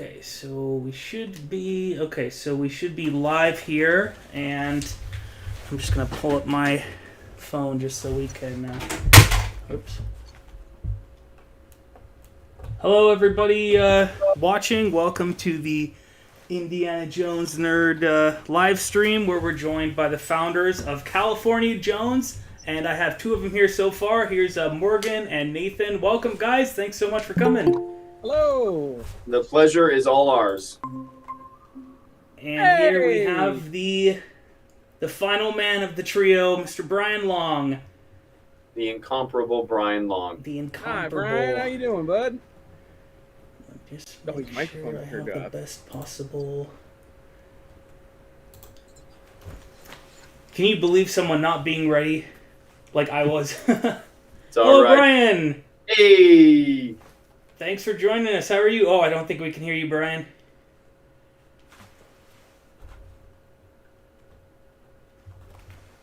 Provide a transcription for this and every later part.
Okay, so we should be live here, and I'm just gonna pull up my phone just so we can. Oops. Hello, everybody watching. Welcome to the Indiana Jones Nerd live stream, where we're joined by the founders of California Jones, and I have two of them here so far. Here's Morgan and Nathan. Welcome, guys. Thanks so much for coming. Hello. The pleasure is all ours. And here we have the final man of the trio, Mr. Bryan Long. The incomparable Bryan Long. The incomparable. Hi, Bryan. How you doing, bud? Just Oh, make your microphone sure I turned have up. the best possible. Can you believe someone not being ready, like I was? It's all Hello, right. Bryan. Hey. Thanks for joining us. How are you? Oh, I don't think we can hear you, Bryan.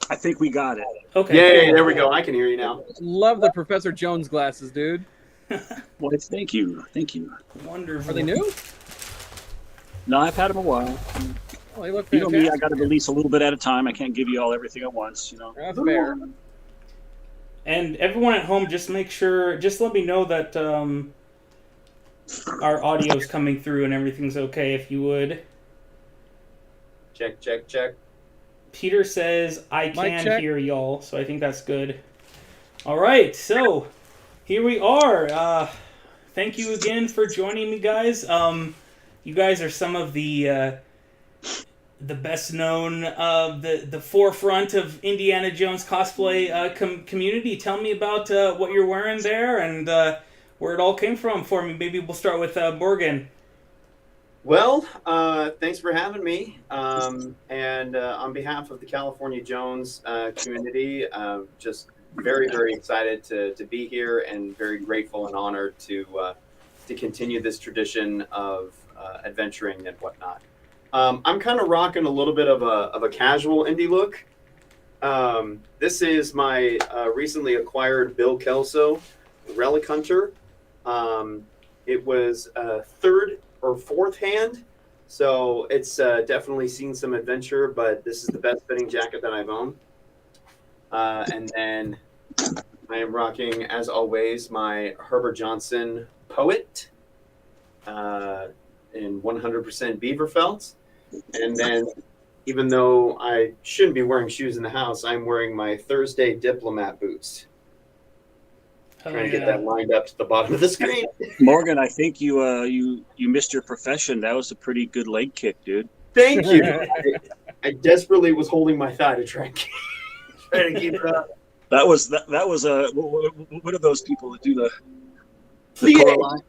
I think we got it. Okay. Yay, there we go. I can hear you now. Love the Professor Jones glasses, dude. Well, thank you. Wonderful. Are they new? No, I've had them a while. Oh, they look You know fantastic. me, I got to release a little bit at a time. I can't give you all everything at once, you know. That's fair. And everyone at home, just let me know that our audio's coming through and everything's okay, if you would. Check, check, check. Peter says, I Mic can check. hear y'all, so I think that's good. All right, so here we are. Thank you again for joining me, guys. You guys are some of the best known, the forefront of Indiana Jones cosplay community. Tell me about what you're wearing there and where it all came from for me. Maybe we'll start with Morgan. Well, thanks for having me. And on behalf of the California Jones community, just very, very excited to be here and very grateful and honored to continue this tradition of adventuring and whatnot. I'm kind of rocking a little bit of a casual indie look. This is my recently acquired Bill Kelso Relic Hunter. It was third or fourth hand, so it's definitely seen some adventure, but this is the best fitting jacket that I've owned. And then I am rocking, as always, my Herbert Johnson Poet in 100% beaver felt. And then, even though I shouldn't be wearing shoes in the house, I'm wearing my Thursday Diplomat boots. Trying to get that lined up to the bottom of the screen. Morgan, I think you missed your profession. That was a pretty good leg kick, dude. Thank you. I desperately was holding my thigh to try and keep it up. That was what are those people that do the Yeah. Coraline?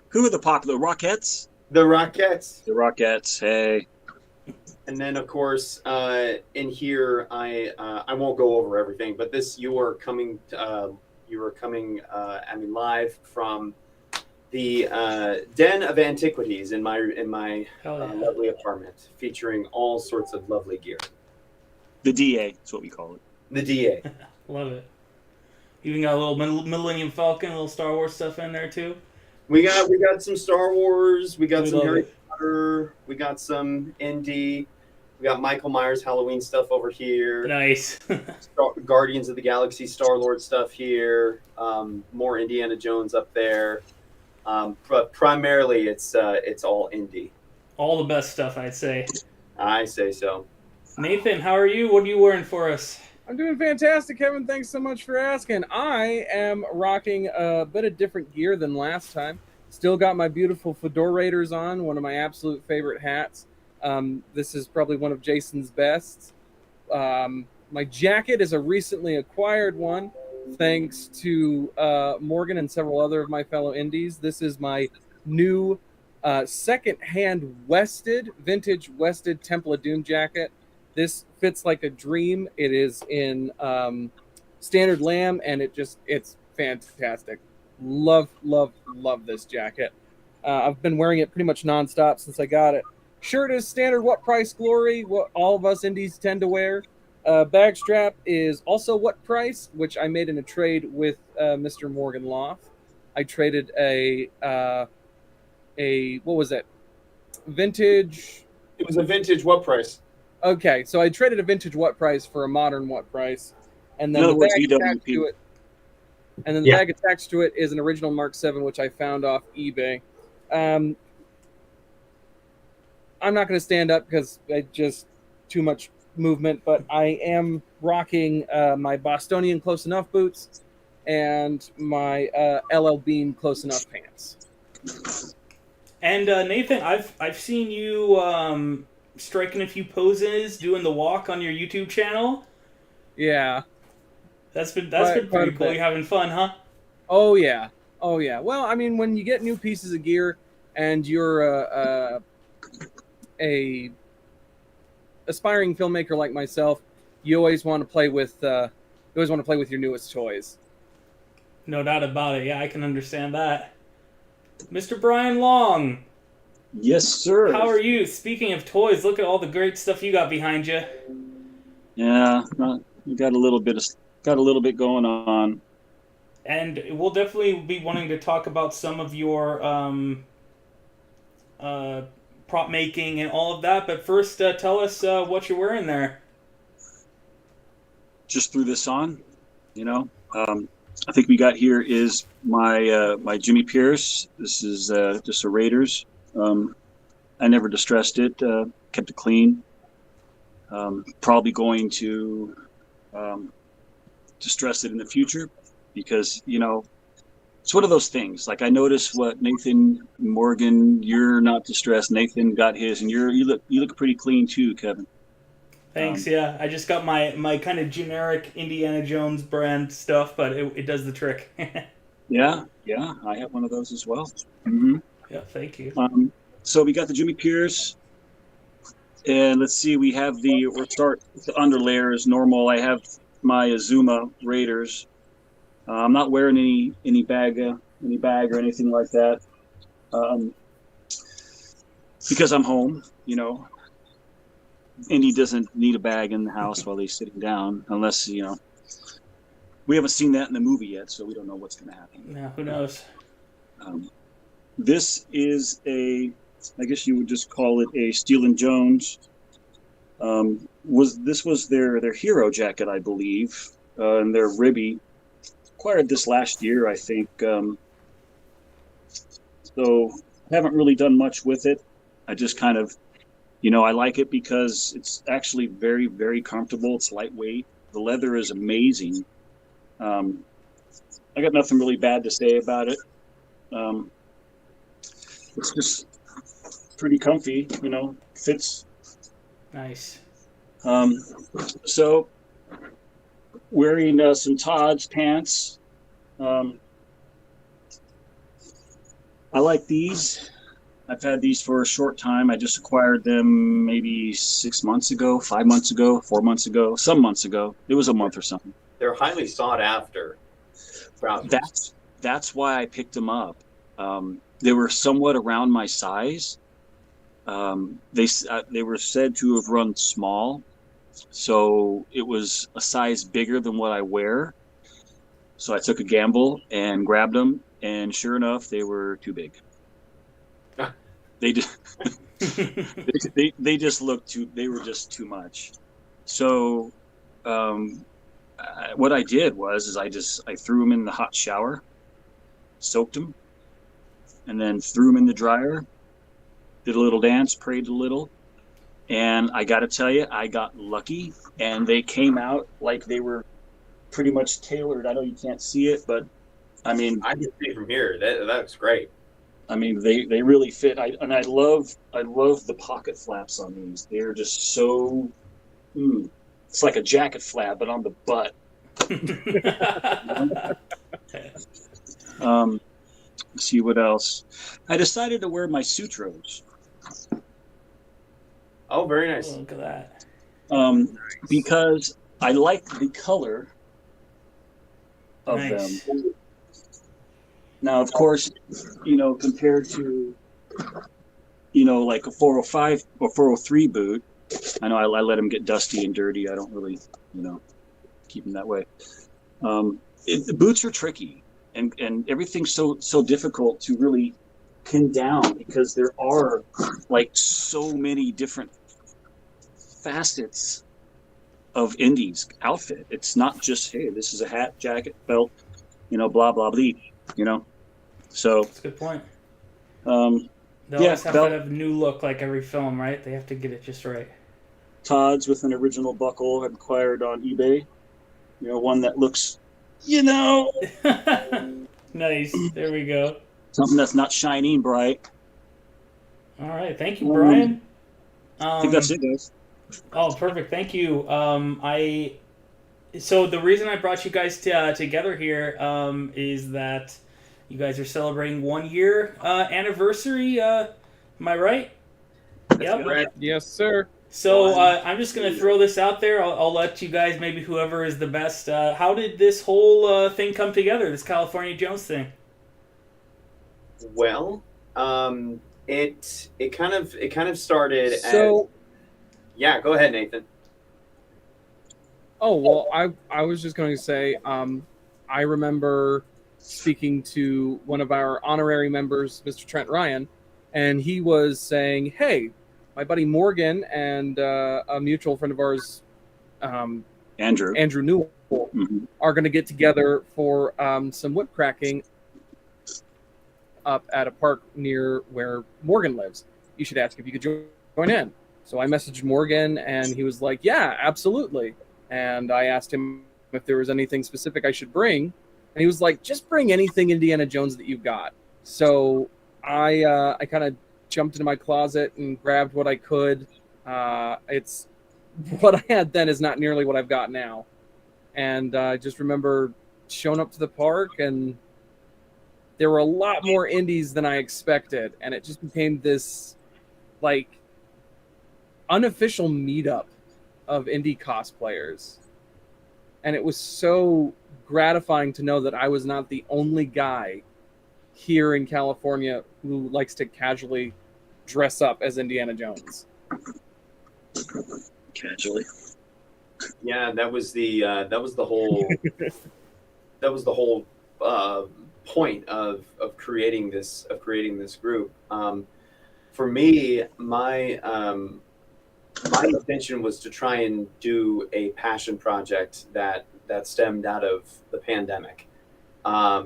Who are the popular Rockettes? The Rockettes. The Rockettes. Hey. And then, of course, in here, I won't go over everything, but this you are coming live from the Den of Antiquities in my lovely apartment, featuring all sorts of lovely gear. The DA is what we call it. The DA. Love it. Even got a little Millennium Falcon, a little Star Wars stuff in there too. We got some Star Wars. We got some love Harry it. Potter. We got some indie. We got Michael Myers Halloween stuff over here. Nice. Guardians of the Galaxy Star-Lord stuff here. More Indiana Jones up there. But primarily, it's all indie. All the best stuff, I'd say. I say so. Nathan, how are you? What are you wearing for us? I'm doing fantastic, Kevin. Thanks so much for asking. I am rocking a bit of different gear than last time. Still got my beautiful Fedora Raiders on, one of my absolute favorite hats. This is probably one of Jason's best. My jacket is a recently acquired one, thanks to Morgan and several other of my fellow indies. This is my new second-hand vintage Wested Temple of Doom jacket. This fits like a dream. It is in standard lamb, and it's fantastic. Love this jacket. I've been wearing it pretty much nonstop since I got it. Shirt is standard what price glory, what all of us indies tend to wear. Bag strap is also what price, which I made in a trade with Mr. Morgan Lauff. I traded a what was it? vintage. It was a vintage what price? Okay, so I traded a vintage what price for a modern what price, and then In the other words, bag attached VWP. to it. And then the bag attached to it is an original Mark 7, which I found off eBay. I'm not going to stand up because I just too much movement, but I am rocking my Bostonian Close Enough boots and my LL Bean Close Enough pants. And Nathan, I've seen you striking a few poses, doing the walk on your YouTube channel. Yeah. That's been Quite pretty a cool. bit. You having fun, huh? Oh yeah. Well, I mean, when you get new pieces of gear and you're a aspiring filmmaker like myself, you always want to play with your newest toys. No doubt about it. Yeah, I can understand that. Mr. Bryan Long, Yes, sir. how are you? Speaking of toys, look at all the great stuff you got behind you. Yeah, we got a little bit going on. And we'll definitely be wanting to talk about some of your prop making and all of that. But first, tell us what you're wearing there. Just threw this on, I think we got here is my Jimmy Pierce. This is just a Raiders. I never distressed it, kept it clean. Probably going to distress it in the future because, it's one of those things. Like I noticed what Nathan Morgan, you're not distressed. Nathan got his, and you look pretty clean too, Kevin. Thanks. Yeah, I just got my kind of generic Indiana Jones brand stuff, but it does the trick. Yeah, I have one of those as well. Mm-hmm. Yeah, thank you. So we got the Jimmy Pierce, and let's see, we'll start with the underlayer as normal. I have my Azuma Raiders. I'm not wearing any bag or anything like that, because I'm home. Indy doesn't need a bag in the house while he's sitting down, unless we haven't seen that in the movie yet, so we don't know what's going to happen. Yeah, who knows? This is I guess you would just call it a Steel and Jones. This was their hero jacket, I believe, and their ribby. Acquired this last year, I think. So haven't really done much with it. I just kind of, I like it because it's actually very, very comfortable. It's lightweight. The leather is amazing. I got nothing really bad to say about it. It's just pretty comfy, fits. Nice. So wearing some Todd's pants. I like these. I've had these for a short time. I just acquired them maybe 6 months ago, 5 months ago, 4 months ago, some months ago. It was a month or something. They're highly sought after. That's why I picked them up. They were somewhat around my size. They were said to have run small, so it was a size bigger than what I wear. So I took a gamble and grabbed them, and sure enough, they were too big. They just they just looked too. They were just too much. So what I did was I threw them in the hot shower, soaked them, and then threw them in the dryer. Did a little dance, prayed a little, and I got to tell you, I got lucky, and they came out like they were pretty much tailored. I know you can't see it, but I mean, I can see from here. That looks great. I mean, they really fit. I love the pocket flaps on these. They're just so. It's like a jacket flap, but on the butt. Let's see what else. I decided to wear my Sutros. Oh, very nice. Look at that. Because I like the color of them. Now, of course, compared to, like a 405 or 403 boot, I know I let them get dusty and dirty. I don't really, keep them that way. The boots are tricky, and everything's so difficult to really pinned down because there are like so many different facets of Indy's outfit. It's not just, hey, this is a hat, jacket, belt, blah blah blah, So That's a good point. They yeah, always have belt, to have a new look like every film, right? They have to get it just right. Todd's with an original buckle acquired on eBay. One that looks, Nice. There we go. something that's not shiny and bright. All right. Thank you, Bryan. I think that's it, guys. Oh, perfect. Thank you. So the reason I brought you guys together here is that you guys are celebrating 1 year anniversary. Am I right? Yep. Right. Yes, sir. So I'm just going to throw this out there. I'll let you guys, maybe whoever is the best. How did this whole thing come together, this California Jones thing? Well, it kind of started So, yeah, go ahead, Nathan. oh well, I was just going to say, I remember speaking to one of our honorary members, Mr. Trent Ryan, and he was saying, "Hey, my buddy Morgan and a mutual friend of ours, Andrew Newell, are going to get together for some whip cracking up at a park near where Morgan lives. You should ask if you could join in." So I messaged Morgan, and he was like, "Yeah, absolutely." And I asked him if there was anything specific I should bring, and he was like, "Just bring anything Indiana Jones that you've got." So I kind of jumped into my closet and grabbed what I could. It's what I had then is not nearly what I've got now, and I just remember showing up to the park, and there were a lot more indies than I expected, and it just became this like unofficial meetup of indie cosplayers. And it was so gratifying to know that I was not the only guy here in California who likes to casually dress up as Indiana Jones. Casually. Yeah, that was the whole point of creating this group. For me, my intention was to try and do a passion project that stemmed out of the pandemic,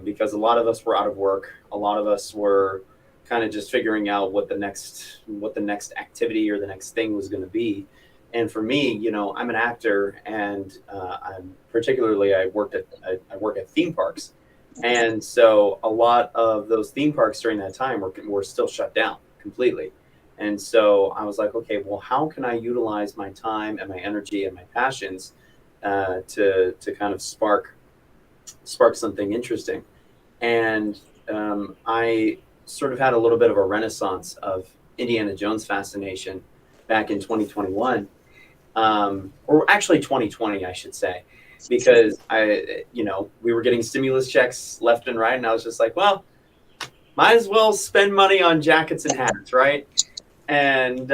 because a lot of us were out of work. A lot of us were kind of just figuring out what the next activity or the next thing was going to be. And for me, I'm an actor, and I work at theme parks, and so a lot of those theme parks during that time were still shut down completely. And so I was like, okay, well, how can I utilize my time and my energy and my passions to kind of spark something interesting? And I sort of had a little bit of a renaissance of Indiana Jones fascination back in 2021, or actually 2020, I should say, because we were getting stimulus checks left and right, and I was just like, well, might as well spend money on jackets and hats, right? And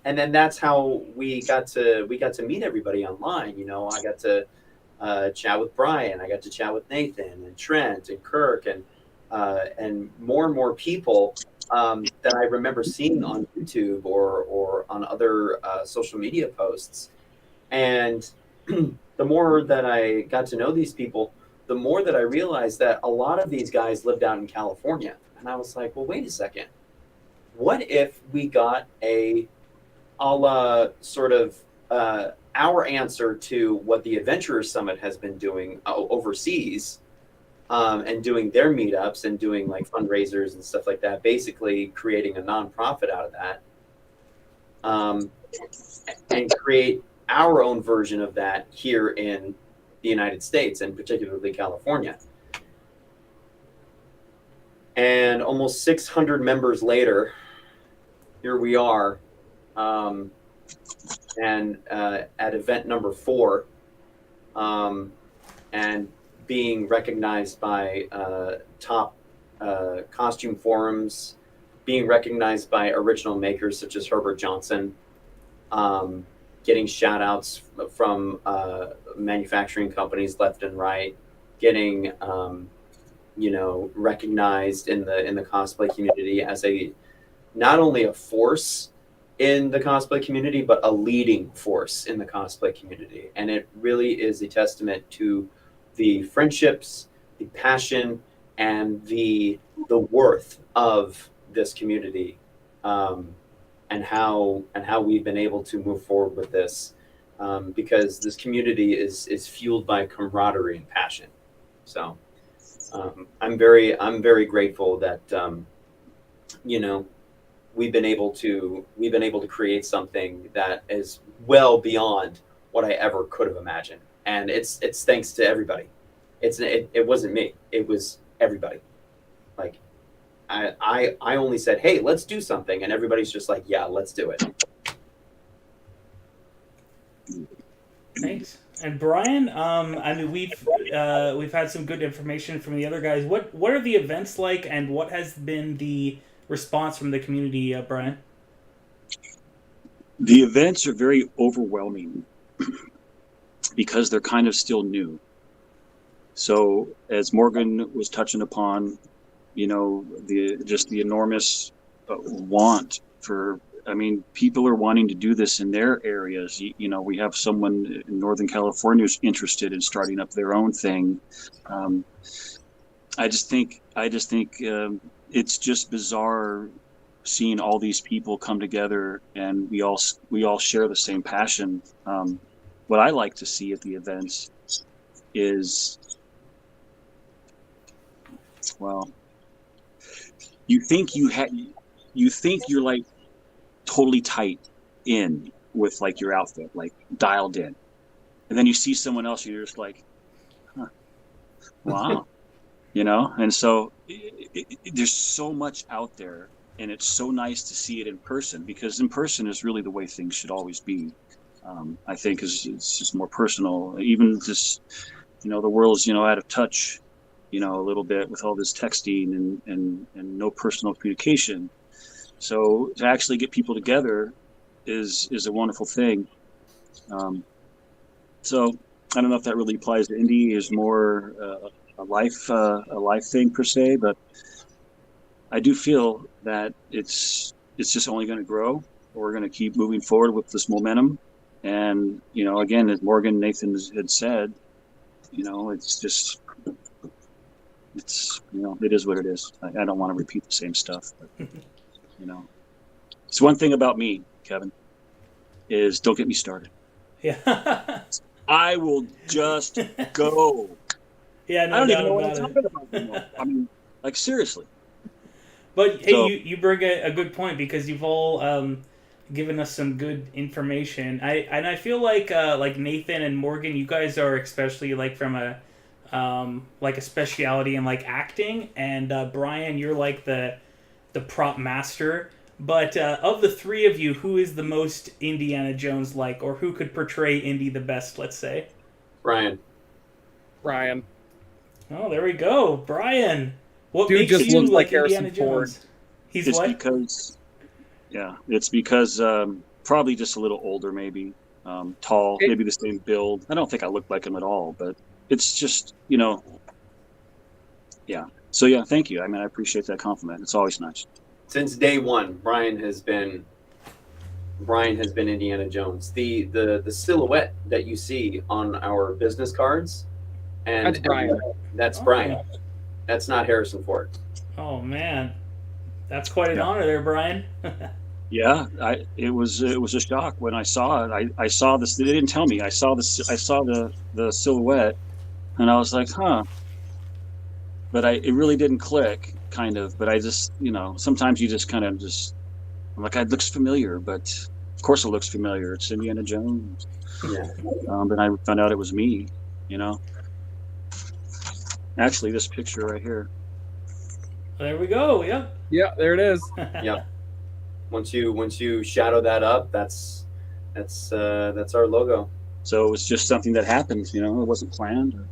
then that's how we got to meet everybody online. I got to chat with Bryan, I got to chat with Nathan and Trent and Kirk, and more and more people that I remember seeing on YouTube or on other social media posts. And the more that I got to know these people, the more that I realized that a lot of these guys lived out in California. And I was like, well, wait a second. What if we got a la sort of our answer to what the Adventurers Summit has been doing overseas, and doing their meetups and doing like fundraisers and stuff like that, basically creating a nonprofit out of that, and create our own version of that here in the United States, and particularly California. And almost 600 members later, here we are, and at event number 4, and being recognized by top costume forums, being recognized by original makers such as Herbert Johnson, getting shout outs from manufacturing companies left and right, getting recognized in the cosplay community as not only a force in the cosplay community, but a leading force in the cosplay community. And it really is a testament to the friendships, the passion, and the worth of this community, and how we've been able to move forward with this, because this community is fueled by camaraderie and passion. So I'm very grateful that we've been able to create something that is well beyond what I ever could have imagined. And it's thanks to everybody. It wasn't me. It was everybody. Like I only said, hey, let's do something, and everybody's just like, yeah, let's do it. Thanks. And Bryan, I mean, we've had some good information from the other guys. What are the events like, and what has been the response from the community, Bryan? The events are very overwhelming because they're kind of still new. So as Morgan was touching upon, the enormous want for, I mean, people are wanting to do this in their areas. We have someone in Northern California who's interested in starting up their own thing. I just think it's just bizarre seeing all these people come together, and we all share the same passion. What I like to see at the events is, well, you think you're like totally tight in with like your outfit, like dialed in, and then you see someone else, you're just like, huh, wow. And so there's so much out there, and it's so nice to see it in person, because in person is really the way things should always be. I think it's just more personal. Even just, the world's, out of touch, a little bit with all this texting and no personal communication. So to actually get people together is a wonderful thing. So I don't know if that really applies to indie, is more a life thing per se, but I do feel that it's just only going to grow. We're going to keep moving forward with this momentum, and again, as Morgan, Nathan had said, it is what it is. I don't want to repeat the same stuff, but it's one thing about me, Kevin, is don't get me started. Yeah. I will just go. Yeah, no, I don't doubt even know what about I'm it. talking about anymore. I mean, like, seriously. But hey, So- you bring a good point, because you've all given us some good information. I feel like Nathan and Morgan, you guys are especially like from a speciality in like acting, and Bryan, you're like the prop master. But of the three of you, who is the most Indiana Jones like, or who could portray Indy the best? Let's say Bryan. Oh, there we go, Bryan. What Dude makes just you looks like like Indiana Harrison Ford. Jones? He's It's what? because probably just a little older, maybe. Tall, maybe the same build. I don't think I look like him at all, but it's just, yeah. So yeah, thank you. I mean, I appreciate that compliment. It's always nice. Since day one, Bryan has been Indiana Jones. The silhouette that you see on our business cards, and That's Bryan. That's Oh. Bryan. That's not Harrison Ford. Oh man, that's quite an Yeah. honor there, Bryan. Yeah, it was a shock when I saw it. I saw this. They didn't tell me. I saw the silhouette, and I was like, huh. But it really didn't click, kind of. But I just, sometimes you just kind of I'm like, it looks familiar, but of course it looks familiar. It's Indiana Jones. Yeah. Then I found out it was me. Actually, this picture right here. There we go. Yep. Yeah, there it is. Yep. Once you shadow that up, that's our logo. So it was just something that happened. It wasn't planned.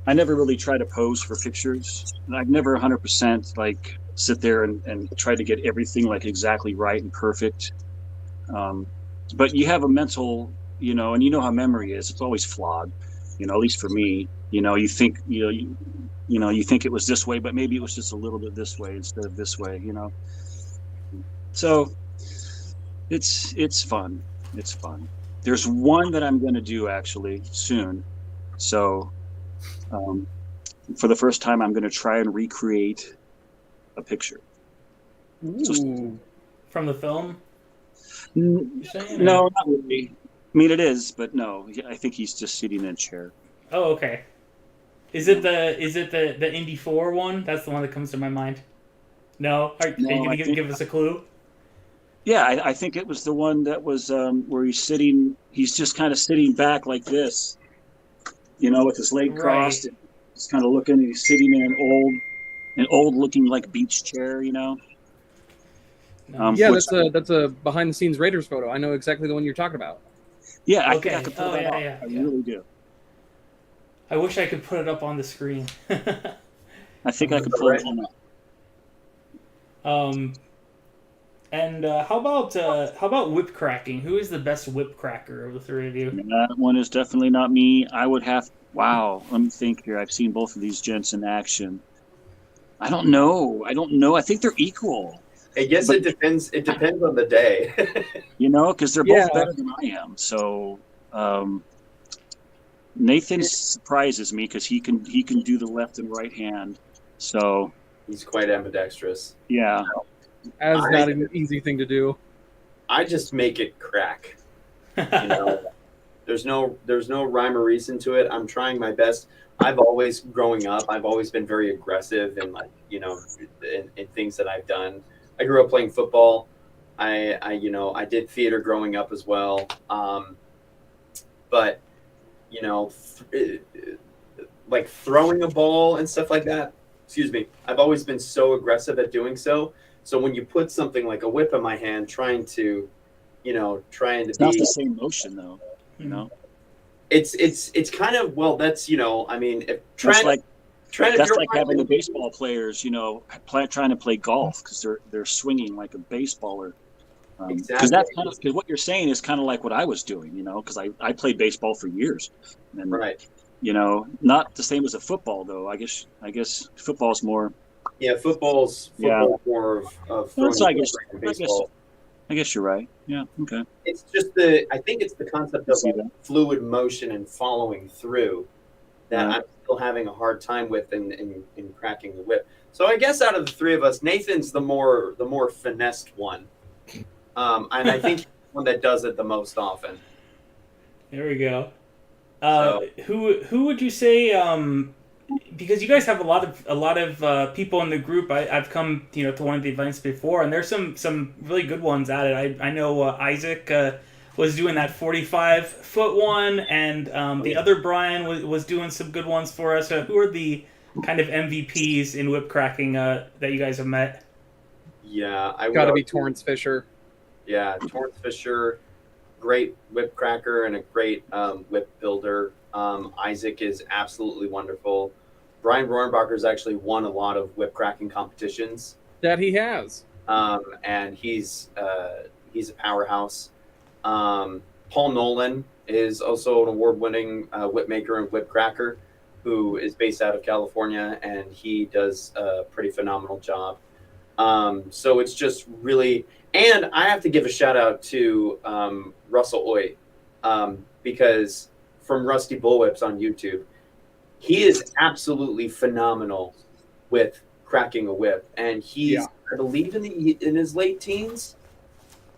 I never really try to pose for pictures. And I've never 100% like sit there and try to get everything like exactly right and perfect. But you have a mental, and how memory is. It's always flawed. At least for me. You think you think it was this way, but maybe it was just a little bit this way instead of this way, So it's fun. It's fun. There's one that I'm going to do actually soon. So for the first time, I'm going to try and recreate a picture. Ooh. From the film? No, not really. I mean, it is, but no. I think he's just sitting in a chair. Oh, okay. Is it the Indy 4 one? That's the one that comes to my mind. No? Are you going to give us a clue? Yeah, I think it was the one that was where he's just kind of sitting back like this, with his leg crossed. And he's kind of looking, and he's sitting in an old looking like beach chair, No. That's a behind the scenes Raiders photo. I know exactly the one you're talking about. Yeah, I think I could pull that off. Yeah. I really do. I wish I could put it up on the screen. I think I could pull it off. And how about whip cracking? Who is the best whip cracker of the three of you? That one is definitely not me. I would have. Wow, let me think here. I've seen both of these gents in action. I don't know. I think they're equal. I guess it depends. It depends on the day. Because they're both better than I am. So Nathan surprises me because he can do the left and right hand. So he's quite ambidextrous. Yeah. That's not an easy thing to do. I just make it crack. There's no rhyme or reason to it. I'm trying my best. Growing up, I've always been very aggressive in in things that I've done. I grew up playing football. I did theater growing up as well. But like throwing a ball and stuff like that. Excuse me. I've always been so aggressive at doing so. So when you put something like a whip in my hand, trying to it's not the same motion though, It's kind of, well, that's, I mean, that's like having the baseball players, trying to play golf because they're swinging like a baseballer. Exactly. Because that's because what you're saying is kind of like what I was doing, because I played baseball for years. And, right. Not the same as a football though. I guess football's more. Yeah, football's more of throwing baseball. I guess you're right. Yeah. Okay. It's just I think it's the concept of fluid motion and following through that I'm still having a hard time with in cracking the whip. So I guess out of the three of us, Nathan's the more finessed one, and I think he's the one that does it the most often. There we go. Who would you say? Because you guys have a lot of people in the group. I've come to one of the events before, and there's some really good ones at it. I know Isaac was doing that 45-foot one, and the other Bryan was doing some good ones for us. Who are the kind of MVPs in whip cracking that you guys have met? Yeah, I got to be Torrance Fisher. Yeah, Torrance Fisher, great whip cracker and a great whip builder. Isaac is absolutely wonderful. Bryan Rohrenbacher's actually won a lot of whip cracking competitions. That he has. And he's a powerhouse. Paul Nolan is also an award-winning whip maker and whip cracker who is based out of California, and he does a pretty phenomenal job. So it's just really, and I have to give a shout out to Russell Oy, because from Rusty Bullwhips on YouTube, he is absolutely phenomenal with cracking a whip, and he's I believe in his late teens,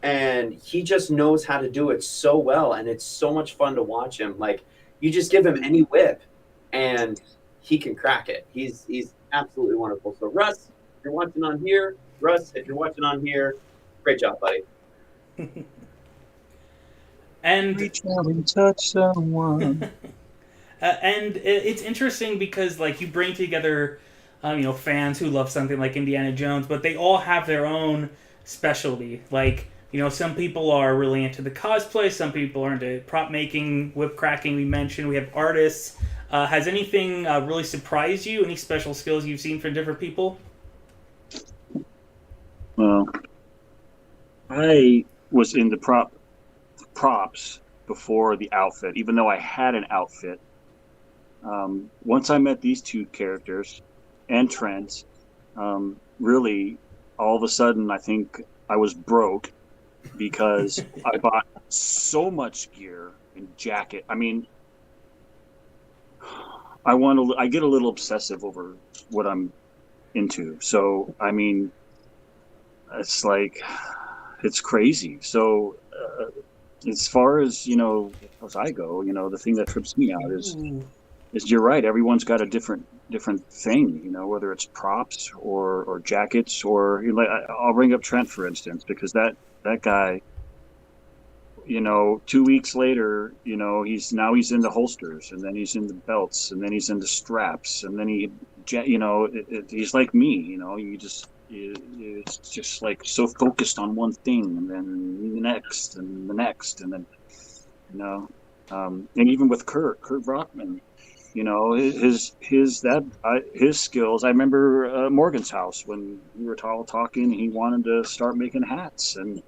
and he just knows how to do it so well, and it's so much fun to watch him. Like, you just give him any whip and he can crack it. He's absolutely wonderful. So Russ, if you're watching on here, great job, buddy. And reach out and touch someone. And it's interesting because you bring together fans who love something like Indiana Jones, but they all have their own specialty. Some people are really into the cosplay, some people are into prop making, whip cracking. We mentioned we have artists. Has anything really surprised you? Any special skills you've seen from different people? Well, I was into props before the outfit, even though I had an outfit. Once I met these two characters and Trent, really, all of a sudden, I think I was broke because I bought so much gear and jacket. I mean, I get a little obsessive over what I'm into. So, I mean, it's like, it's crazy. So, as far as, as I go, the thing that trips me out is you're right. Everyone's got a different thing, whether it's props or jackets or like, I'll bring up Trent, for instance, because that guy, 2 weeks later, he's into holsters, and then he's into belts, and then he's into straps, and then he's like me, it's just like so focused on one thing, and then the next, and the next, and then, and even with Kurt Brockman, his skills. I remember Morgan's house when we were talking. He wanted to start making hats, and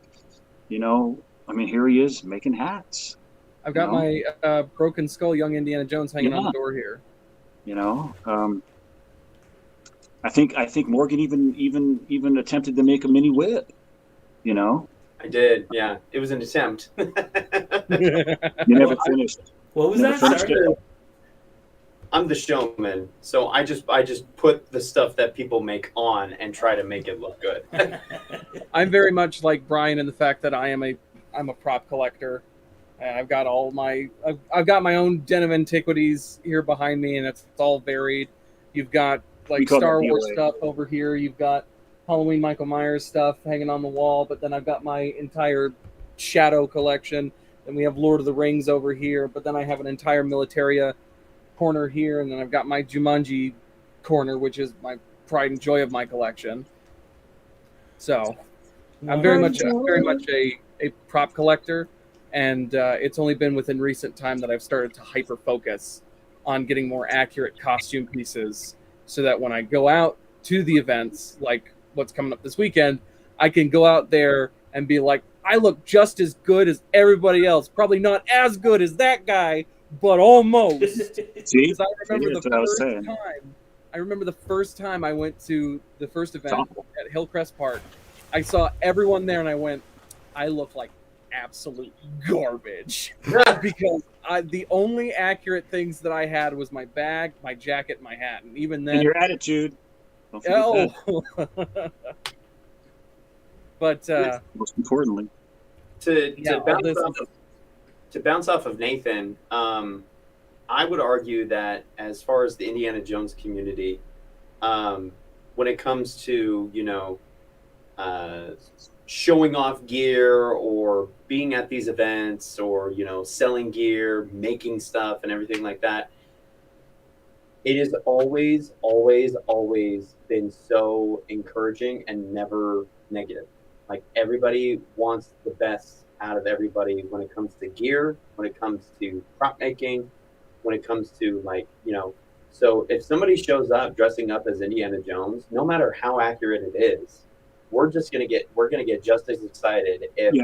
I mean, here he is making hats. I've got my broken skull, young Indiana Jones, hanging on the door here. I think Morgan even attempted to make a mini whip. I did, yeah. It was an attempt. You never finished. What was that? Sorry. I'm the showman, so I just put the stuff that people make on and try to make it look good. I'm very much like Bryan in the fact that I'm a prop collector. I've got I've got my own den of antiquities here behind me, and it's all varied. You've got like Star Wars stuff over here. You've got Halloween Michael Myers stuff hanging on the wall, but then I've got my entire Shadow collection. Then we have Lord of the Rings over here, but then I have an entire Militaria corner here, and then I've got my Jumanji corner, which is my pride and joy of my collection. So I'm very much a prop collector, and it's only been within recent time that I've started to hyper focus on getting more accurate costume pieces, so that when I go out to the events like what's coming up this weekend, I can go out there and be like, I look just as good as everybody else. Probably not as good as that guy, but almost. See? I remember the first time I went to the first event at Hillcrest Park. I saw everyone there, and I went, I look like absolute garbage. Because the only accurate things that I had was my bag, my jacket, my hat. And even then... And your attitude. But... most importantly. To bounce off of Nathan, I would argue that as far as the Indiana Jones community, when it comes to, showing off gear or being at these events or, selling gear, making stuff and everything like that, it has always, always, always been so encouraging and never negative. Like, everybody wants the best out of everybody when it comes to gear, when it comes to prop making, when it comes to so if somebody shows up dressing up as Indiana Jones, no matter how accurate it is, we're gonna get just as excited if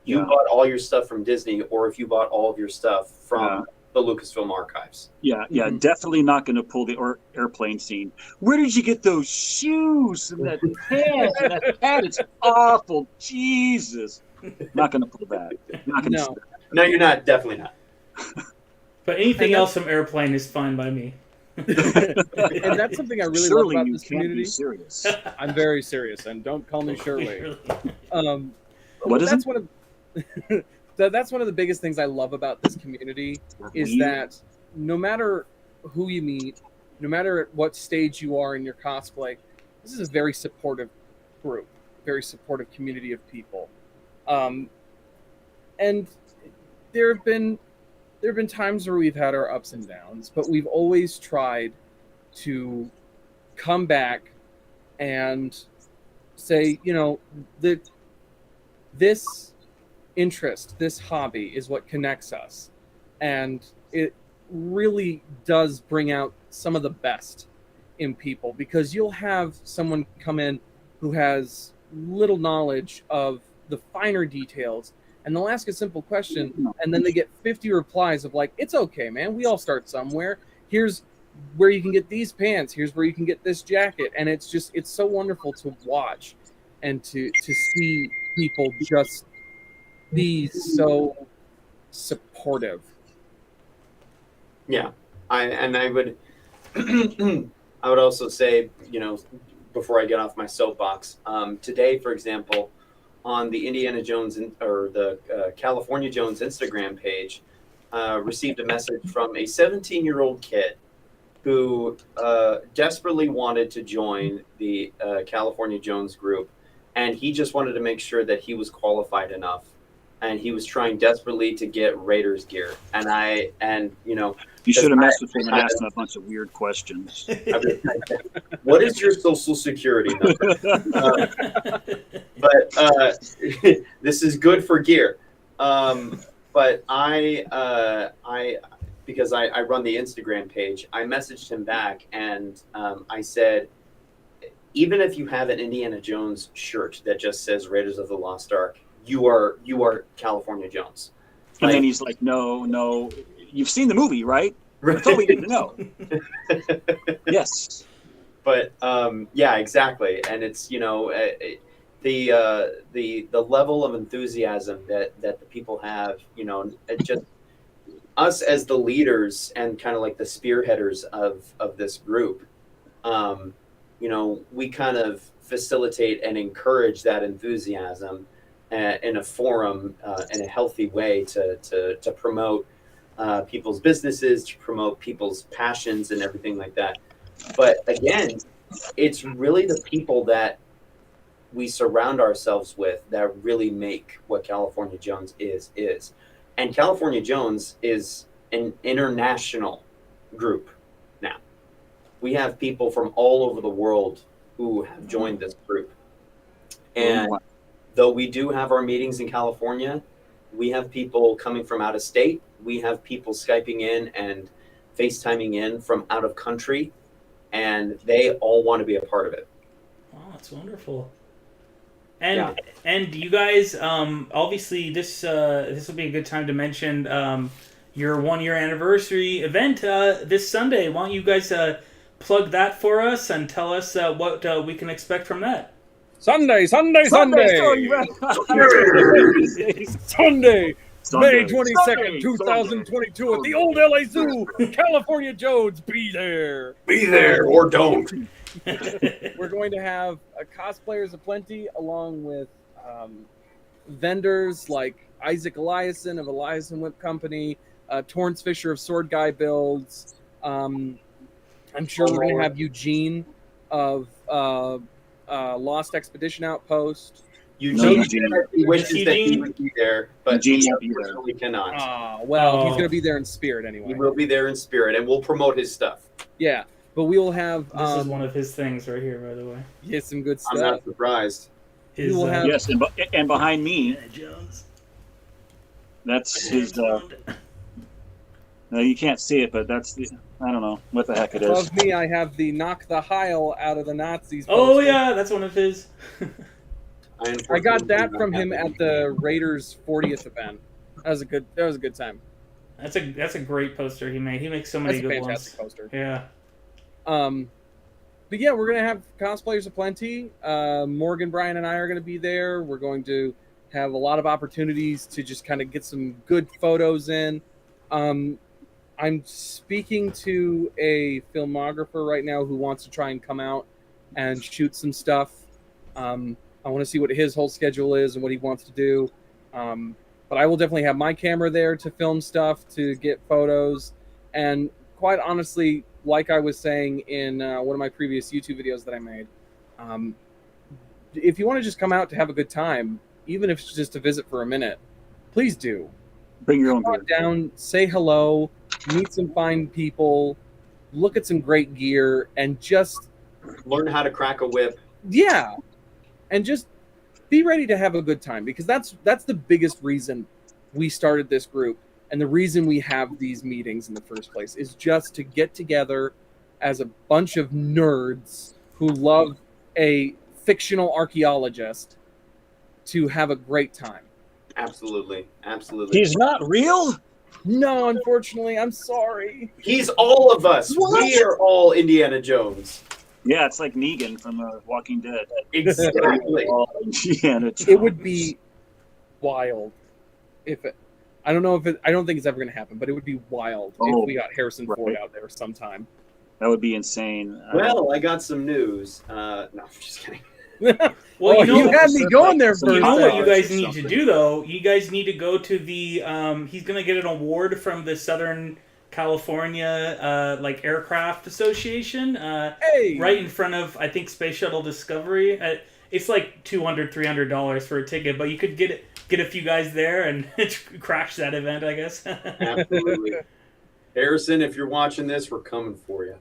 you bought all your stuff from Disney or if you bought all of your stuff from the Lucasfilm archives. Definitely not going to pull the airplane scene. Where did you get those shoes and that pants and that hat? It's awful. Jesus. Not going to pull that. No, you're not. Definitely not. But anything else from Airplane is fine by me. And that's something I really love about this community. Serious. I'm very serious, and don't call me Shirley. What is that's it? That's one of the biggest things I love about this community is that no matter who you meet, no matter at what stage you are in your cosplay, this is a very supportive group, very supportive community of people. And there have been times where we've had our ups and downs, but we've always tried to come back and say, that this interest, this hobby is what connects us. And it really does bring out some of the best in people, because you'll have someone come in who has little knowledge of the finer details, and they'll ask a simple question, and then they get 50 replies of like, it's okay, man, we all start somewhere. here's where you can get these pants, here's where you can get this jacket, and it's so wonderful to watch and to see people just be so supportive. Yeah, I would I would also say, before I get off my soapbox, today, for example, on the Indiana Jones or the California Jones Instagram page, received a message from a 17-year-old kid who desperately wanted to join the California Jones group, and he just wanted to make sure that he was qualified enough, and he was trying desperately to get Raiders gear. You should have messed with him and asked him a bunch of weird questions. What is your social security number? But this is good for gear. But because I run the Instagram page, I messaged him back and I said, even if you have an Indiana Jones shirt that just says Raiders of the Lost Ark, you are California Jones. And then he's like, no, you've seen the movie, right? That's all we need to know. Yes. But yeah, exactly. And it's, the level of enthusiasm that the people have, it just us as the leaders and kind of like the spearheaders of this group, we kind of facilitate and encourage that enthusiasm in a forum in a healthy way to promote people's businesses, to promote people's passions and everything like that. But again, it's really the people that we surround ourselves with that really make what California Jones is. And California Jones is an international group now. We have people from all over the world who have joined this group. And though we do have our meetings in California, we have people coming from out of state. We have people Skyping in and FaceTiming in from out of country, and they all want to be a part of it. Wow, that's wonderful. And you guys, obviously this will be a good time to mention your 1-year anniversary event this Sunday. Why don't you guys plug that for us and tell us what we can expect from that? Sunday, May 22nd, 2022 at the Old LA Zoo. California Jones, be there. Be there or don't. We're going to have cosplayers aplenty, along with vendors like Isaac Eliason of Eliason Whip Company, Torrance Fisher of Sword Guy Builds. I'm sure we're going to have Eugene of Lost Expedition Outpost. Eugene wishes that he would be there, but we cannot. He's going to be there in spirit anyway. He will be there in spirit, and we'll promote his stuff. Yeah, but we will have... This is one of his things right here, by the way. Yeah, some good stuff. I'm not surprised. Yes, and behind me, that's his... you can't see it, but that's the... I don't know what the heck it is. Above me, I have the Knock the Heil out of the Nazis poster. Oh, yeah, that's one of his. I got that from him at the Raiders 40th event. That was a good time. That's a great poster he made. He makes so many good ones. Poster. Yeah. But yeah, we're gonna have cosplayers aplenty. Morgan, Bryan, and I are gonna be there. We're going to have a lot of opportunities to just kind of get some good photos in. I'm speaking to a filmographer right now who wants to try and come out and shoot some stuff. I want to see what his whole schedule is and what he wants to do. But I will definitely have my camera there to film stuff, to get photos. And quite honestly, like I was saying in one of my previous YouTube videos that I made, if you want to just come out to have a good time, even if it's just to visit for a minute, please do. Bring your own gear. Down, say hello, meet some fine people, look at some great gear, and just learn how to crack a whip. Yeah, and just be ready to have a good time, because that's the biggest reason we started this group, and the reason we have these meetings in the first place is just to get together as a bunch of nerds who love a fictional archaeologist to have a great time. Absolutely. He's not real? No, unfortunately, I'm sorry. He's all of us. What? We are all Indiana Jones. Yeah, it's like Negan from Walking Dead. Exactly. Indiana Jones. It would be wild if it. I don't know if it. I don't think it's ever going to happen, but it would be wild if we got Harrison Ford out there sometime. That would be insane. Well, I got some news. No, I'm just kidding. Well, you had me going there You know what you first. guys need to do, though? You guys need to go to the. He's gonna get an award from the Southern California like Aircraft Association. Hey, Right in front of, I think, Space Shuttle Discovery. It's like $200-$300 for a ticket, but you could get a few guys there and crash that event, I guess. Absolutely. Harrison, if you're watching this, we're coming for you.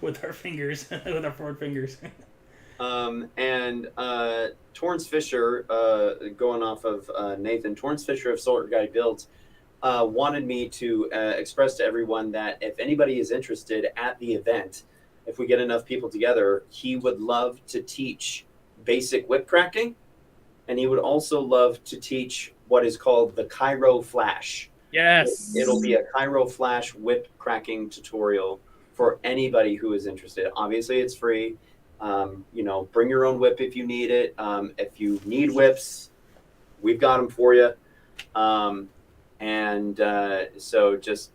With our fingers, with our forward fingers. And Torrance Fisher, going off of Nathan, Torrance Fisher of Solar Guide Builds, wanted me to express to everyone that if anybody is interested at the event, if we get enough people together, he would love to teach basic whip cracking, and he would also love to teach what is called the Cairo Flash. yes, It'll be a Cairo Flash whip cracking tutorial for anybody who is interested. Obviously, it's free. Bring your own whip if you need it. If you need whips, we've got them for you. So just,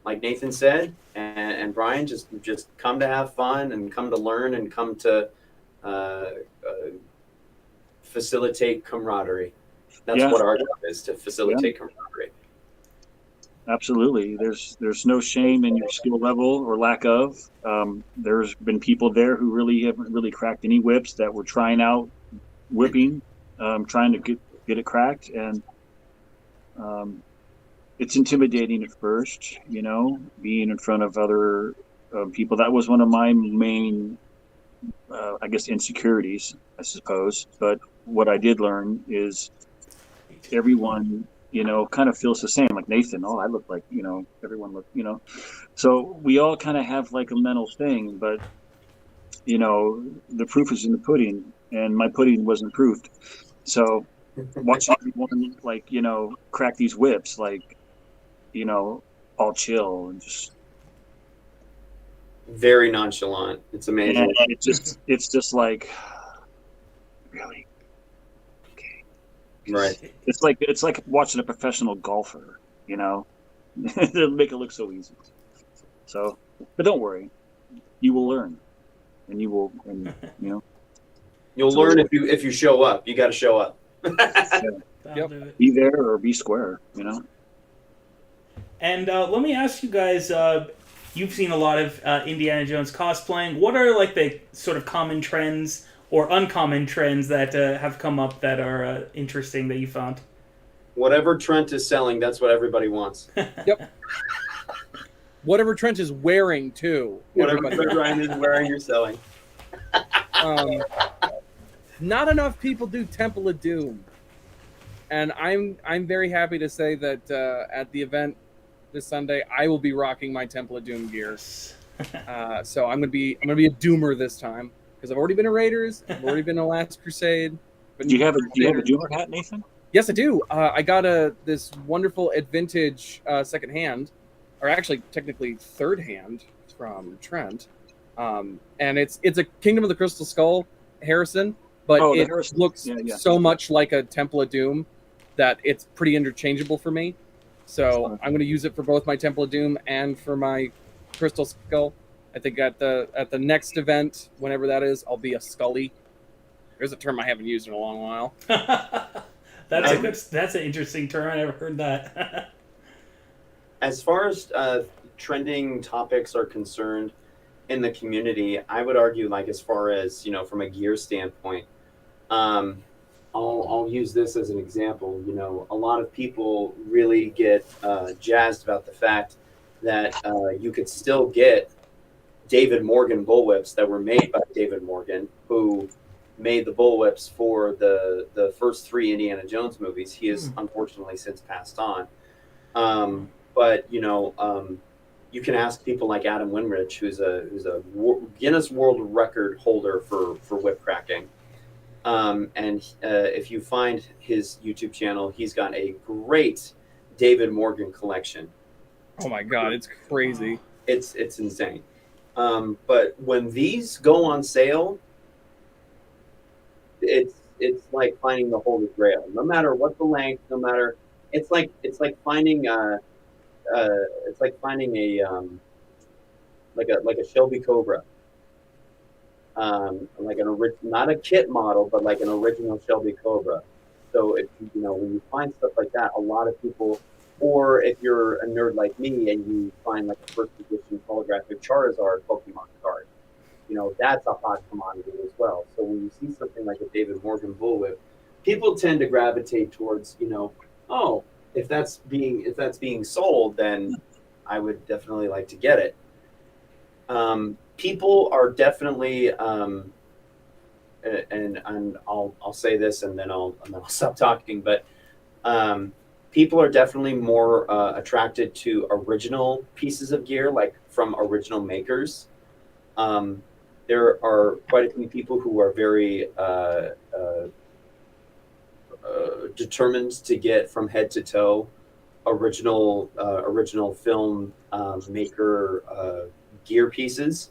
like Nathan said, and Bryan, just come to have fun and come to learn and come to facilitate camaraderie. That's what our job is, to facilitate camaraderie. Absolutely. There's no shame in your skill level or lack of. There's been people there who really haven't really cracked any whips that were trying out whipping, trying to get it cracked, and it's intimidating at first, being in front of other people. That was one of my main, I guess, insecurities, I suppose. But what I did learn is everyone, kind of feels the same. Like Nathan, I look like, everyone look, So we all kind of have like a mental thing, but, the proof is in the pudding, and my pudding wasn't proofed. So watching everyone, like, crack these whips, like, all chill and just very nonchalant. It's amazing. And it's just like, really? Okay. Right. It's like watching a professional golfer, They'll make it look so easy. So, but don't worry, you will learn, and you will, You'll learn if you show up. You got to show up. Yep. Be there or be square, And let me ask you guys, you've seen a lot of Indiana Jones cosplaying. What are like the sort of common trends or uncommon trends that have come up that are interesting that you found? Whatever Trent is selling, that's what everybody wants. Yep. Whatever Trent is wearing, too. Whatever Ryan is wearing, you're selling. Not enough people do Temple of Doom. And I'm very happy to say that at the event this Sunday, I will be rocking my Temple of Doom gear. So I'm gonna be a Doomer this time, because I've already been a Raiders, I've already been a Last Crusade. Do you have a Doomer hat, Nathan? Yes, I do. I got this wonderful vintage second hand, or actually technically third hand from Trent, and it's a Kingdom of the Crystal Skull Harrison, but it looks so much like a Temple of Doom that it's pretty interchangeable for me. So I'm going to use it for both my Temple of Doom and for my Crystal Skull. I think at the next event, whenever that is, I'll be a Scully. There's a term I haven't used in a long while. That's an interesting term. I never heard that. As far as trending topics are concerned in the community, I would argue, like, as far as, from a gear standpoint, I'll use this as an example. A lot of people really get jazzed about the fact that you could still get David Morgan bullwhips that were made by David Morgan, who made the bullwhips for the first 3 Indiana Jones movies. He has unfortunately since passed on. But you can ask people like Adam Winrich, who's a Guinness World Record holder for whip cracking. And if you find his YouTube channel, he's got a great David Morgan collection. Oh my God, it's crazy. It's insane. But when these go on sale, it's like finding the Holy Grail. No matter what the length, no matter it's like finding a like a Shelby Cobra. Like not a kit model, but like an original Shelby Cobra. So if you know, when you find stuff like that, a lot of people, or if you're a nerd like me and you find like a first edition holographic Charizard Pokemon card, you know, that's a hot commodity as well. So when you see something like a David Morgan Bullwhip, people tend to gravitate towards, you know, oh, if that's being sold, then I would definitely like to get it. People are definitely, and I'll say this and then I'll stop talking. But people are definitely more attracted to original pieces of gear, like from original makers. There are quite a few people who are very determined to get from head to toe original film maker gear pieces,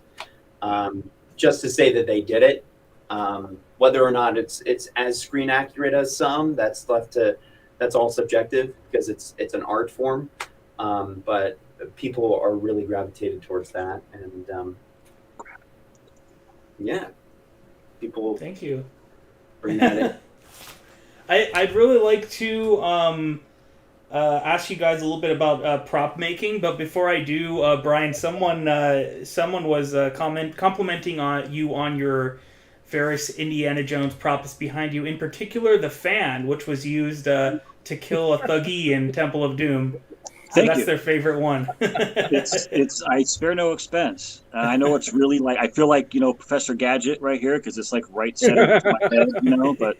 just to say that they did it. Whether or not it's as screen accurate as some, that's all subjective because it's an art form. But people are really gravitated towards that, and yeah, people. Thank you. Bring that in. I'd really like to ask you guys a little bit about prop making, but before I do, Bryan, someone was complimenting on you on your various Indiana Jones props behind you, in particular the fan, which was used to kill a Thuggee in Temple of Doom. So that's their favorite one. It's I spare no expense. I know it's really like, I feel like, you know, Professor Gadget right here because it's like right center of my head, you know, but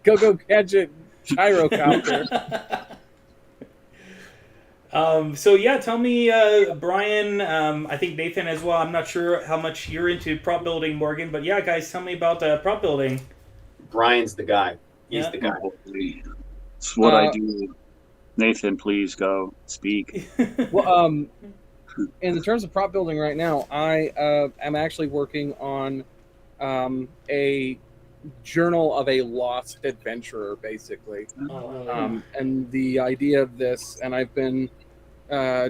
Go Gadget gyrocopter. So yeah, tell me, Bryan, I think Nathan as well. I'm not sure how much you're into prop building, Morgan, but yeah, guys, tell me about prop building. Bryan's the guy. He's the guy. It's what I do. Nathan, please go speak. Well, in the terms of prop building right now, I am actually working on a journal of a lost adventurer, basically. And the idea of this, and I've been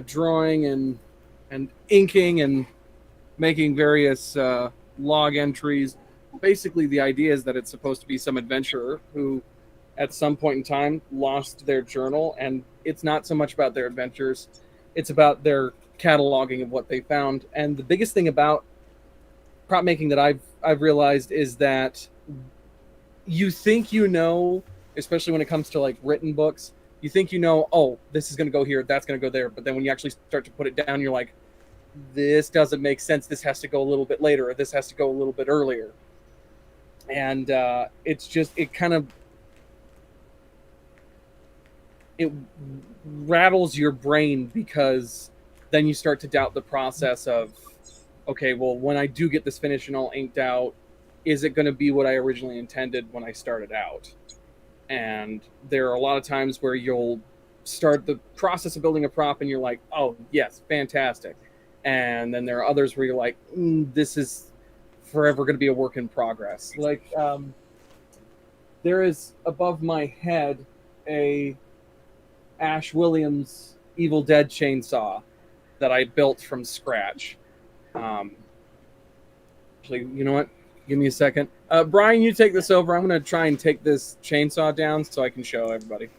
drawing and inking and making various log entries. Basically, the idea is that it's supposed to be some adventurer who at some point in time lost their journal, and it's not so much about their adventures, it's about their cataloging of what they found. And the biggest thing about prop making that I've realized is that you think you know, especially when it comes to like written books, you think you know, oh, this is going to go here, that's going to go there, but then when you actually start to put it down, you're like, this doesn't make sense, this has to go a little bit later, or this has to go a little bit earlier. And it's just, it rattles your brain, because then you start to doubt the process of, okay, well, when I do get this finished and all inked out, is it going to be what I originally intended when I started out? And there are a lot of times where you'll start the process of building a prop and you're like, oh, yes, fantastic. And then there are others where you're like, this is forever going to be a work in progress. Like, there is above my head a Ash Williams Evil Dead chainsaw that I built from scratch. Actually, you know what? Give me a second. Bryan, you take this over. I'm going to try and take this chainsaw down so I can show everybody.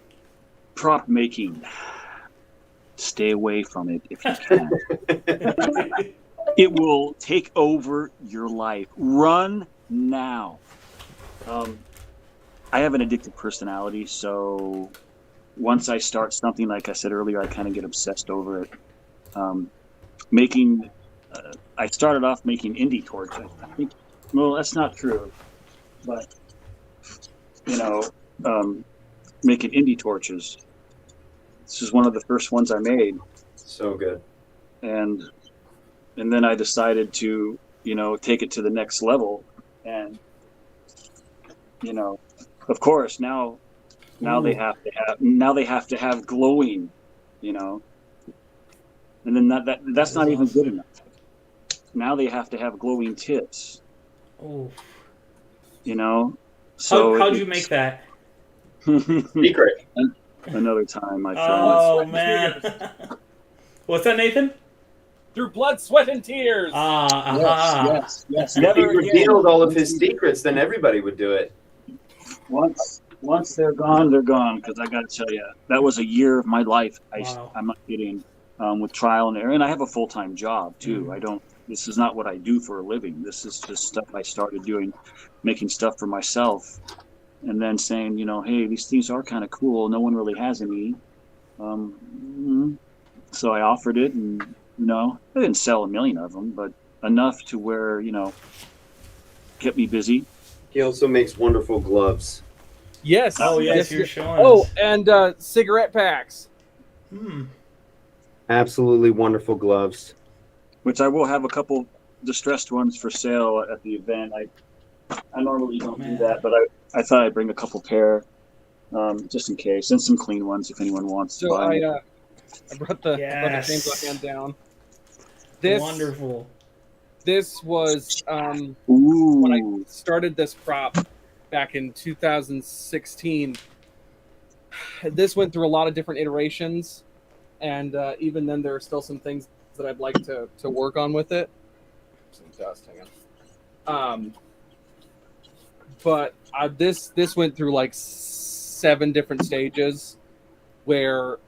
Prop making. Stay away from it if you can. It will take over your life. Run now. I have an addictive personality, so once I start something, like I said earlier, I kind of get obsessed over it. I started off making indie torches. I think, well, that's not true, but making indie torches. This is one of the first ones I made. So good. And then I decided to, take it to the next level, and of course now they have to have glowing you know. And then that's not even good enough. Now they have to have glowing tips. Oh. You know. So how'd you make that? Secret. Another time, my friend. Oh man. What's that, Nathan? Through blood, sweat, and tears. Yes. If Never he revealed all of his secrets, then everybody would do it. Once they're gone, they're gone. Because I got to tell you, that was a year of my life. Wow. I'm not kidding. With trial and error, and I have a full-time job too. This is not what I do for a living. This is just stuff I started doing, making stuff for myself, and then saying, hey, these things are kind of cool. No one really has any. So I offered it, and I didn't sell a million of them, but enough to where kept me busy. He also makes wonderful gloves. Yes. Oh yes, you're showing. Oh, and cigarette packs. Absolutely wonderful gloves. Which I will have a couple distressed ones for sale at the event. I normally don't do that, but I thought I'd bring a couple pair just in case, and some clean ones if anyone wants to buy them. I brought the chainsaw hand down. Wonderful. This was when I started this prop back in 2016. This went through a lot of different iterations, and even then, there are still some things that I'd like to work on with it. Some dust, hang on. But this went through like 7 different stages, where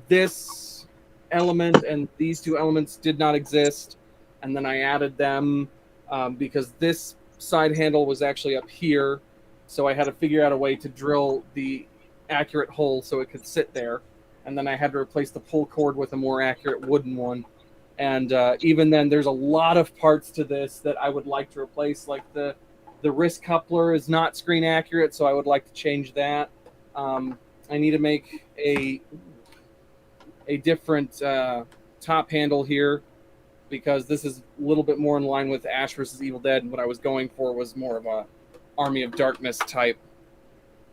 this element and these 2 elements did not exist, and then I added them because this side handle was actually up here, so I had to figure out a way to drill the accurate hole so it could sit there, and then I had to replace the pull cord with a more accurate wooden one. And even then, there's a lot of parts to this that I would like to replace, like the wrist coupler is not screen accurate, so I would like to change that. I need to make a different top handle here, because this is a little bit more in line with Ash vs. Evil Dead, and what I was going for was more of a Army of Darkness type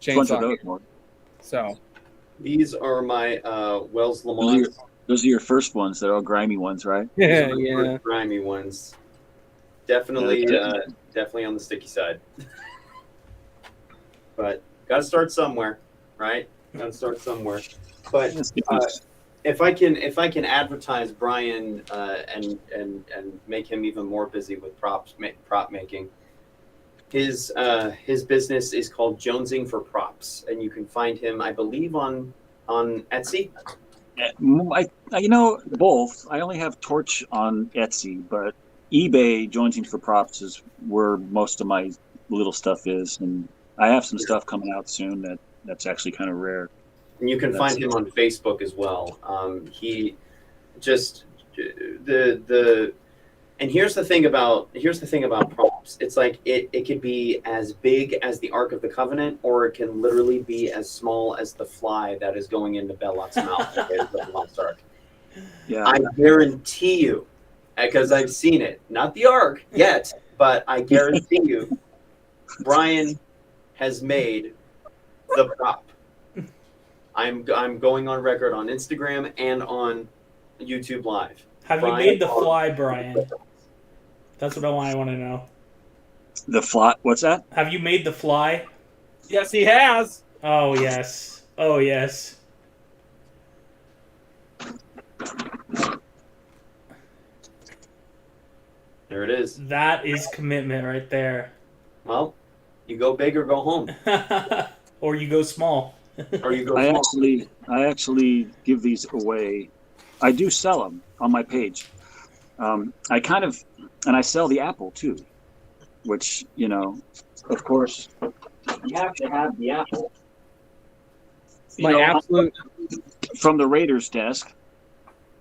chainsaw. So these are my Wells Lamont. Those are your first ones. They're all grimy ones, right? Yeah. Grimy ones. Definitely on the sticky side. But got to start somewhere, right? Got to start somewhere. But if I can advertise Bryan and make him even more busy with prop making, his business is called Jonesing for Props, and you can find him, I believe, on Etsy. Both. I only have Torch on Etsy, but eBay Jonesing for Props is where most of my little stuff is, and I have some stuff coming out soon that's actually kind of rare. And you can find him on Facebook as well. He just and here's the thing about props. It's like it could be as big as the Ark of the Covenant, or it can literally be as small as the fly that is going into Belloq's mouth. The Lost Ark. Yeah, I guarantee you, because I've seen it. Not the Ark yet, but I guarantee you, Bryan has made the prop. I'm going on record on Instagram and on YouTube Live. Have you made the fly, Bryan? That's what I want to know. The fly? What's that? Have you made the fly? Yes, he has. Oh yes. Oh yes. There it is. That is commitment right there. Well, you go big or go home. Or you go small. Or you go small. I actually give these away. I do sell them on my page. And I sell the apple too, which, of course, you have to have the apple. Absolute from the Raiders desk.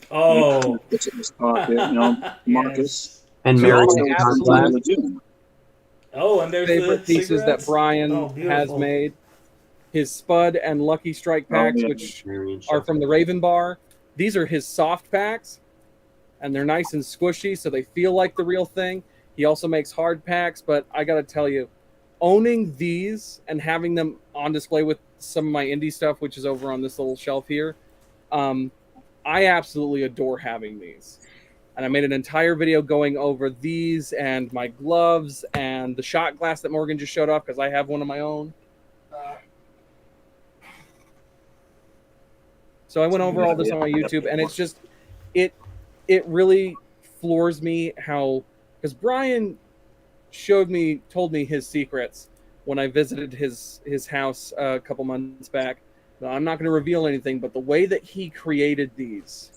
Oh, it's in his pocket, Marcus. Yes. And Mary. Oh, and there's favorite the pieces that Bryan has made. His Spud and Lucky Strike packs, which are from the Raven Bar. These are his soft packs, and they're nice and squishy, so they feel like the real thing. He also makes hard packs, but I got to tell you, owning these and having them on display with some of my indie stuff, which is over on this little shelf here, I absolutely adore having these. And I made an entire video going over these and my gloves and the shot glass that Morgan just showed off because I have one of my own. So I went over all this on my YouTube, and it's just, it really floors me how, because Bryan told me his secrets when I visited his house a couple months back. Now, I'm not going to reveal anything, but the way that he created these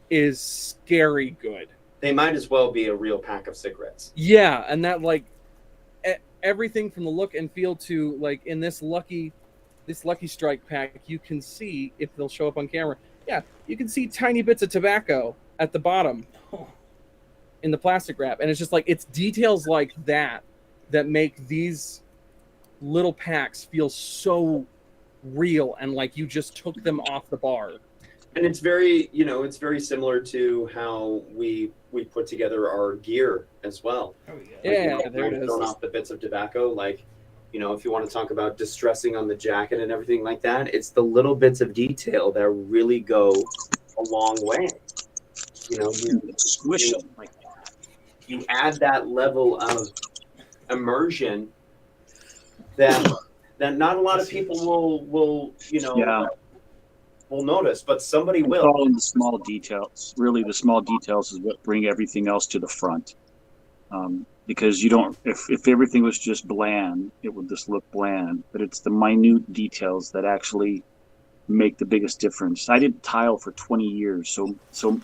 is scary good. They might as well be a real pack of cigarettes. Yeah, and that, like, everything from the look and feel to, like, in this Lucky Strike pack, you can see, if they'll show up on camera, yeah, you can see tiny bits of tobacco at the bottom in the plastic wrap. And it's just like, it's details like that make these little packs feel so real and like you just took them off the bar. And it's very, it's very similar to how we put together our gear as well. There we go. Yeah, there it is. Throwing off the bits of tobacco, like, if you want to talk about distressing on the jacket and everything like that, it's the little bits of detail that really go a long way. You Squish them like that. You add that level of immersion that not a lot of people will notice, but somebody will. It's all in the small details. Really, the small details is what bring everything else to the front. Because you don't, if everything was just bland, it would just look bland. But it's the minute details that actually make the biggest difference. I did tile for 20 years, so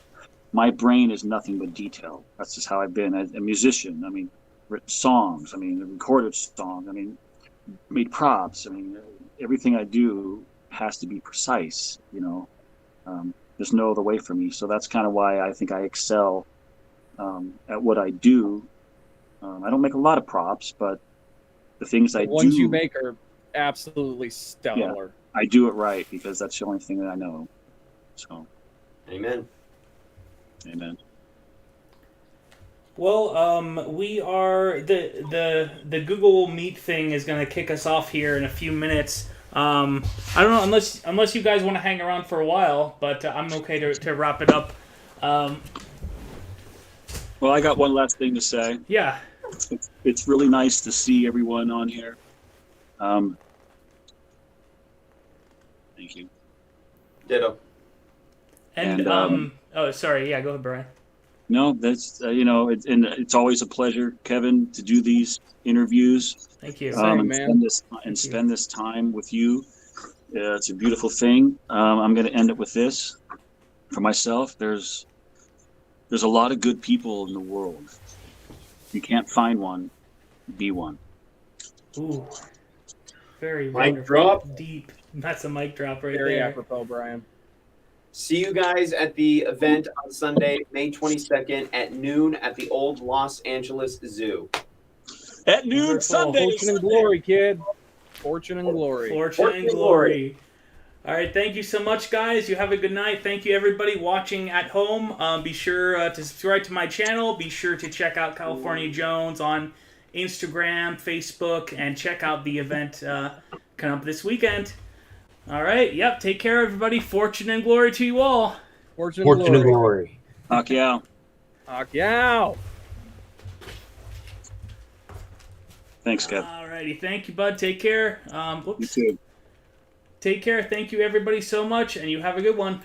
my brain is nothing but detail. That's just how I've been as a musician. I mean, written songs. I mean, recorded songs. I mean, made props. I mean, everything I do has to be precise. There's no other way for me. So that's kind of why I think I excel at what I do. I don't make a lot of props, but the things I do... The ones you make are absolutely stellar. Yeah, I do it right because that's the only thing that I know. So, Amen. Well, we are the Google Meet thing is going to kick us off here in a few minutes. I don't know unless you guys want to hang around for a while, but I'm okay to wrap it up. Well, I got one last thing to say. Yeah. It's really nice to see everyone on here. Thank you. Ditto. And oh, sorry. Yeah, go ahead, Bryan. No, that's it's always a pleasure, Kevin, to do these interviews. Thank you. Spend this time with you. It's a beautiful thing. I'm going to end it with this. For myself, there's a lot of good people in the world. If you can't find one, be one. Ooh, very Mic wonderful. drop. Deep. That's a mic drop right Very there. apropos, Bryan. See you guys at the event on Sunday, May 22nd at noon at the Old Los Angeles Zoo. At noon Wonderful. Sunday. Fortune and glory, kid. Fortune and glory. Fortune and glory. All right, thank you so much, guys. You have a good night. Thank you, everybody watching at home. Be sure to subscribe to my channel. Be sure to check out California Jones on Instagram, Facebook, and check out the event coming up this weekend. All right, yep, take care, everybody. Fortune and glory to you all. Fortune and glory. Akiyao. Akiyao. Thanks, Kev. All righty, thank you, bud. Take care. You too. Take care. Thank you, everybody, so much, and you have a good one.